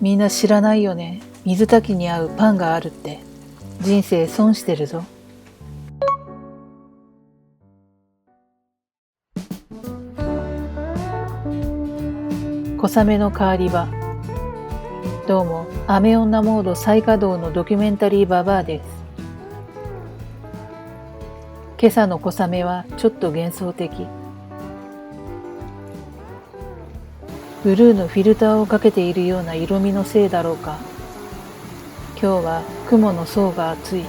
みんな知らないよね。水炊きに合うパンがあるって。人生損してるぞ。小雨の代わり場。どうも、雨女モード再稼働のドキュメンタリーババアです。今朝の小雨はちょっと幻想的。ブルーのフィルターをかけているような色味のせいだろうか。今日は雲の層が厚い。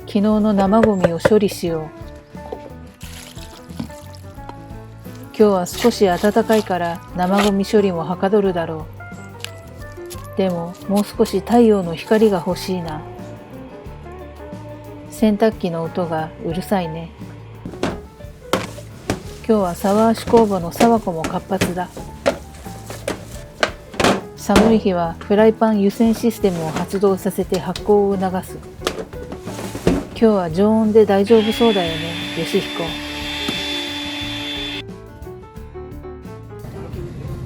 昨日の生ゴミを処理しよう。今日は少し暖かいから生ゴミ処理もはかどるだろう。でももう少し太陽の光が欲しいな。洗濯機の音がうるさいね。今日はサワーシ工房のサワコも活発だ。寒い日はフライパン湯煎システムを発動させて発酵を促す。今日は常温で大丈夫そうだよね、ヨシヒコ。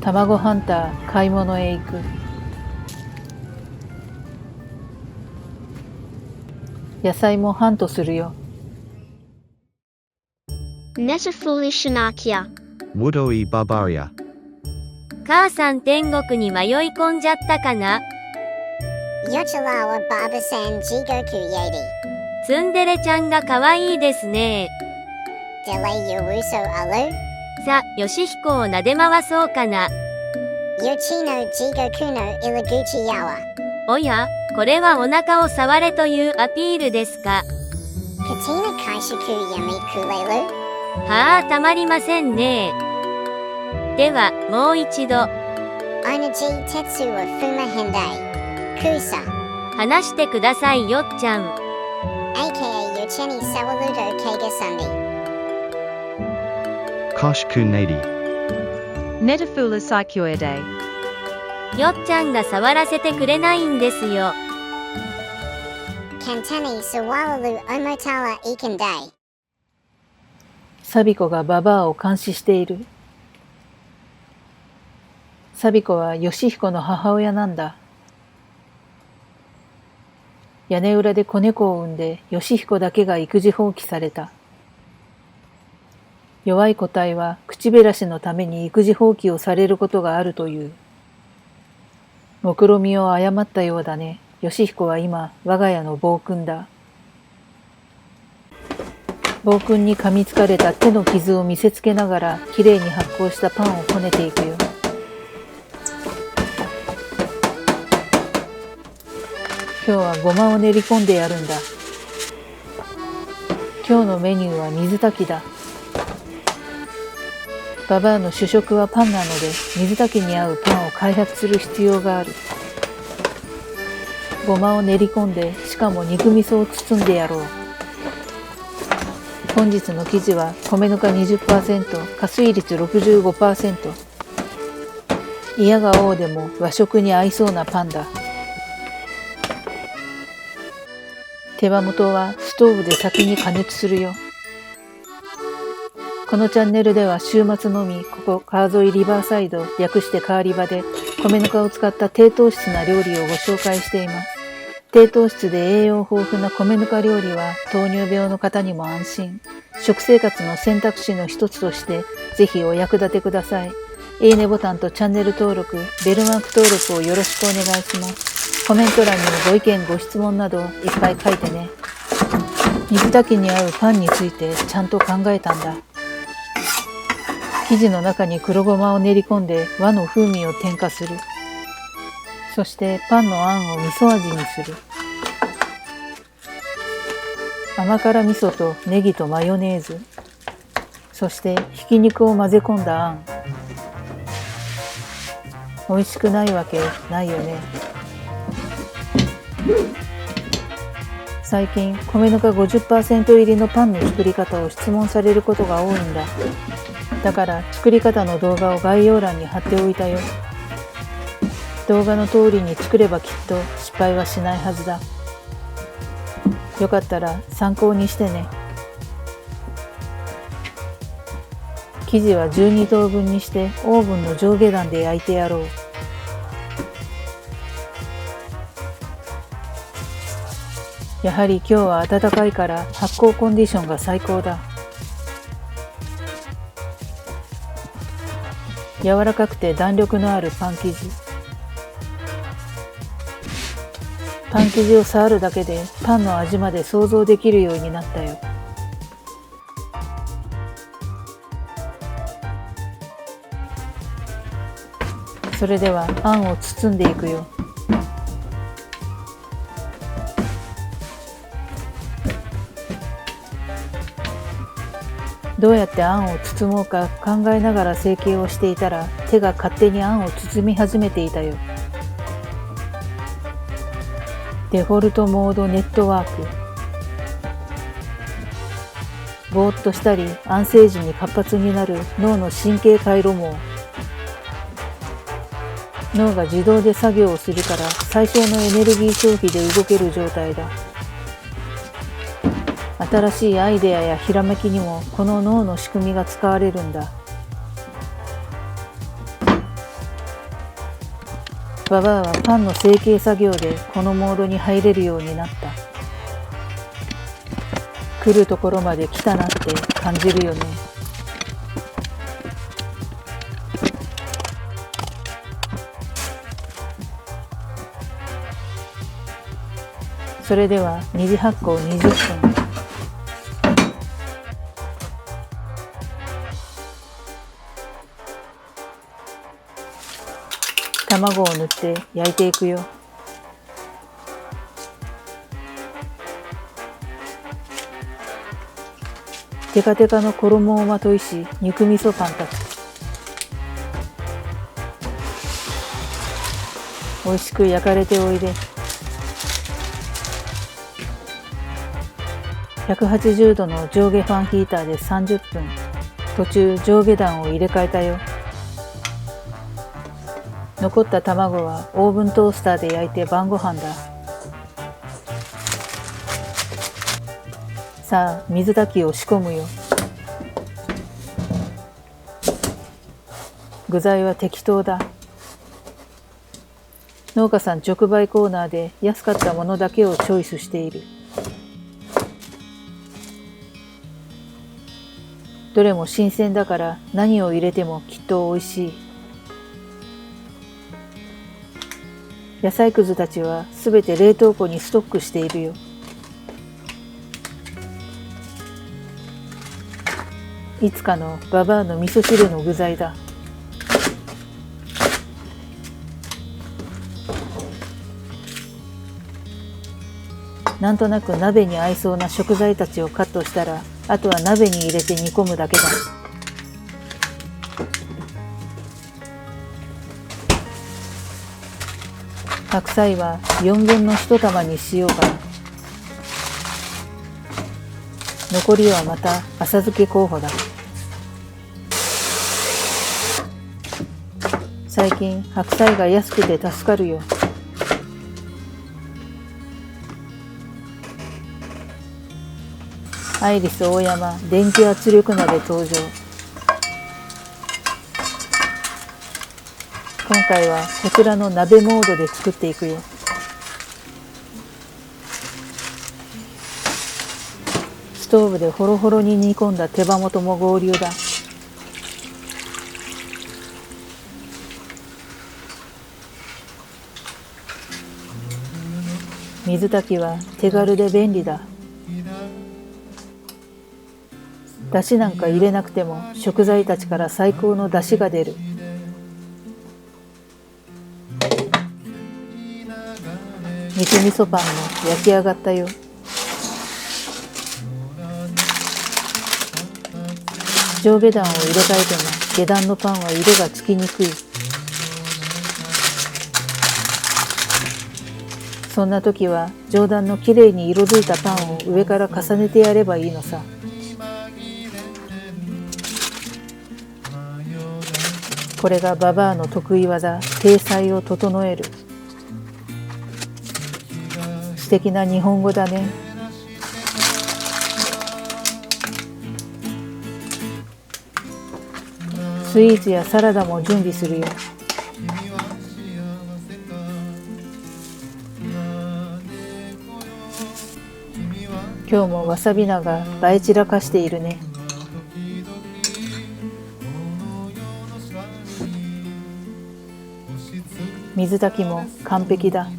卵ハンター買い物へ行く。野菜もハントするよ。Netafulishanakia Wudoi Barbaria。母さん天国に迷い込んじゃったかな。Yochalawa Baba-san Jigoku Yeti ツンデレちゃんが可愛いですね。Dele Yoruso Alu さ、ヨシヒコを撫で回そうかな。Yochino Jigoku no Ilaguchi Yawa おや、これはお腹を触れというアピールですか。Katina Kaishiku Yami Kulelu はあ、たまりませんね。では、もう一度。Onaji Tetsu wa Fuma Hendai Kusa 話してくださいよっちゃん。aka Yocheni Sawaludo Kega Sundi Koshku Nadi。Netafula Saikuede。よっちゃんが触らせてくれないんですよ。Kantani Sawalalu Omotala Ikandai サビコがババアを監視している。サビコはヨシヒコの母親なんだ。屋根裏で子猫を産んでヨシヒコだけが育児放棄された。弱い個体は口減らしのために育児放棄をされることがあるという。目論見を誤ったようだね。ヨシヒコは今我が家の暴君だ。暴君に噛みつかれた手の傷を見せつけながらきれいに発酵したパンをこねていくよ。今日はごまを練り込んでやるんだ。今日のメニューは水炊きだ。ババアの主食はパンなので水炊きに合うパンを開発する必要がある。ごまを練り込んで、しかも肉味噌を包んでやろう。本日の生地は米ぬか 20%、加水率 65%。嫌が王でも和食に合いそうなパンだ。手羽元はストーブで先に加熱するよ。このチャンネルでは週末のみ、ここ川沿いリバーサイド、略して川リバで米ぬかを使った低糖質な料理をご紹介しています。低糖質で栄養豊富な米ぬか料理は糖尿病の方にも安心。食生活の選択肢の一つとしてぜひお役立てください。いいねボタンとチャンネル登録、ベルマーク登録をよろしくお願いします。コメント欄にご意見ご質問などいっぱい書いてね。水炊きに合うパンについてちゃんと考えたんだ。生地の中に黒ごまを練り込んで和の風味を添加する。そしてパンのあんを味噌味にする。甘辛味噌とネギとマヨネーズ、そしてひき肉を混ぜ込んだあん。美味しくないわけないよね。最近米ぬか 50% 入りのパンの作り方を質問されることが多いんだ。だから作り方の動画を概要欄に貼っておいたよ。動画の通りに作ればきっと失敗はしないはずだ。よかったら参考にしてね。昨生地は12等分にしてオーブンの上下段で焼いてやろう。やはり今日は暖かいから発酵コンディションが最高だ。柔らかくて弾力のあるパン生地。パン生地を触るだけでパンの味まで想像できるようになったよ。それではあんを包んでいくよ。どうやってあんを包もうか考えながら成形をしていたら、手が勝手にあんを包み始めていたよ。デフォルトモードネットワーク。ぼーっとしたり安静時に活発になる脳の神経回路網。脳が自動で作業をするから最小のエネルギー消費で動ける状態だ。新しいアイデアやひらめきにもこの脳の仕組みが使われるんだ。ババアはパンの成形作業でこのモードに入れるようになった。来るところまで来たなって感じるよね。それでは二次発酵20分。卵を塗って焼いていくよ。テカテカの衣をまといし、肉味噌パン立つ。美味しく焼かれておいで。180度の上下ファンヒーターで30分。途中上下段を入れ替えたよ。残った卵はオーブントースターで焼いて晩ご飯だ。さあ、水炊きを仕込むよ。具材は適当だ。農家さん直売コーナーで安かったものだけをチョイスしている。どれも新鮮だから何を入れてもきっと美味しい。野菜くずたちはすべて冷凍庫にストックしているよ。いつかのババアの味噌汁の具材だ。なんとなく鍋に合いそうな食材たちをカットしたら、あとは鍋に入れて煮込むだけだ。白菜は4分の1玉にしようかな。残りはまた浅漬け候補だ。最近白菜が安くて助かるよ。アイリスオーヤマ電気圧力鍋登場。今回はこちらの鍋モードで作っていくよ。ストーブでホロホロに煮込んだ手羽元も合流だ。水炊きは手軽で便利だ。だしなんか入れなくても食材たちから最高のだしが出る。肉味噌パンも焼き上がったよ。上下段を入れ替えても下段のパンは色がつきにくい。そんな時は上段のきれいに色づいたパンを上から重ねてやればいいのさ。これがババアの得意技、体裁を整える。素敵な日本語だね。スイーツやサラダも準備するよ。今日もわさび菜が映え散らかしているね。水炊きも完璧だ。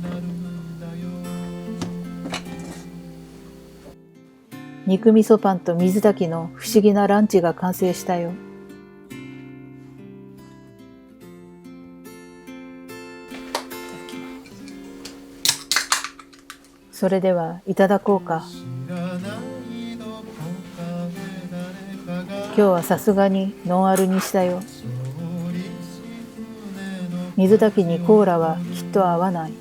肉味噌パンと水炊きの不思議なランチが完成したよ。それではいただこうか。今日はさすがにノンアルにしたよ。水炊きにコーラはきっと合わない。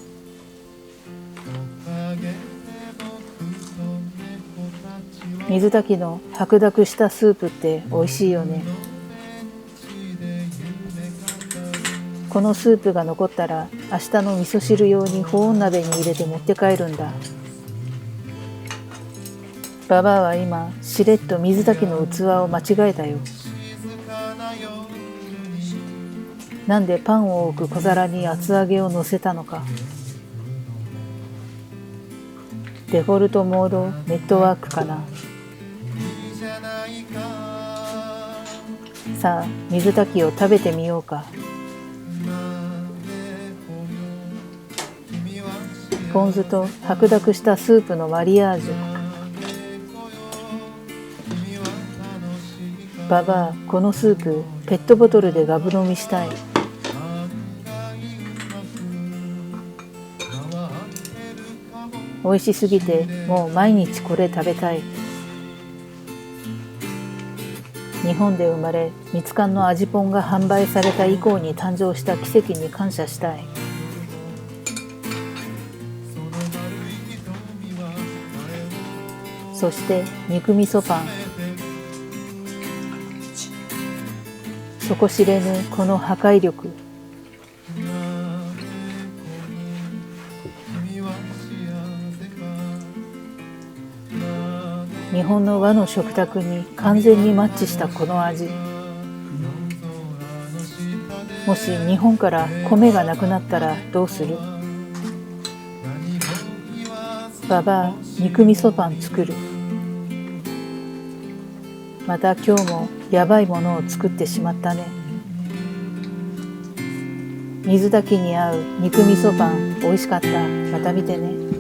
水炊きの白濁したスープって美味しいよね。このスープが残ったら明日の味噌汁用に保温鍋に入れて持って帰るんだ。ババアは今しれっと水炊きの器を間違えたよ。なんでパンを置く小皿に厚揚げを乗せたのか。デフォルトモードネットワークかな。さあ水炊きを食べてみようか。ポン酢と白濁したスープのマリアージュ。ババア、このスープペットボトルでガブ飲みしたい。美味しすぎてもう毎日これ食べたい。日本で生まれ、ミツカンの味ぽんが販売された以降に誕生した奇跡に感謝したい。そして肉味噌パン。底知れぬこの破壊力。日本の和の食卓に完全にマッチしたこの味。もし日本から米がなくなったらどうする？ババア、肉味噌パン作る。また今日もやばいものを作ってしまったね。水炊きに合う肉味噌パン美味しかった。また見てね。